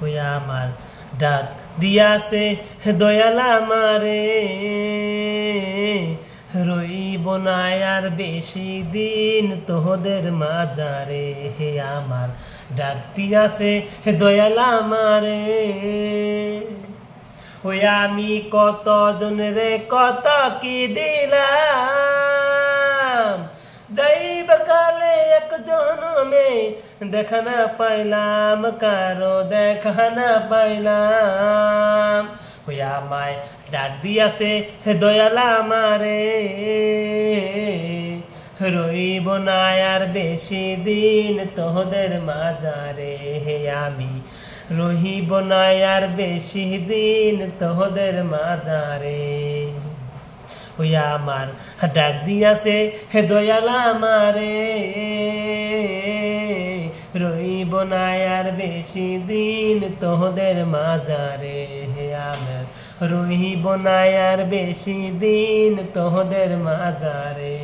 ওই আমার ডাক দিয়াছে দয়াল আমারে, রইব না আর বেশি দিন তোদের মাঝারে। হে আমার ডাক দিয়াছে দয়াল আমারে, ওই আমি কত জনরে কত কি দিলাম, যাইবার কালে এক জনমে দেখা না পাইলাম, কারো দেখা না পাইলাম। ওই আমায় ডাক দিয়াছে দয়াল আমারে, রইব না আর বেশি দিন তোদের মাঝারে। হে আমি রহিব না আর বেশি দিন তোদের মাঝারে। ওই আমার ডাক দিয়াছে দয়াল আমারে, রইব না আর বেশি দিন তোদের মাঝারে। হে আমার রহিব না আর বেশি দিন তোদের মাঝারে।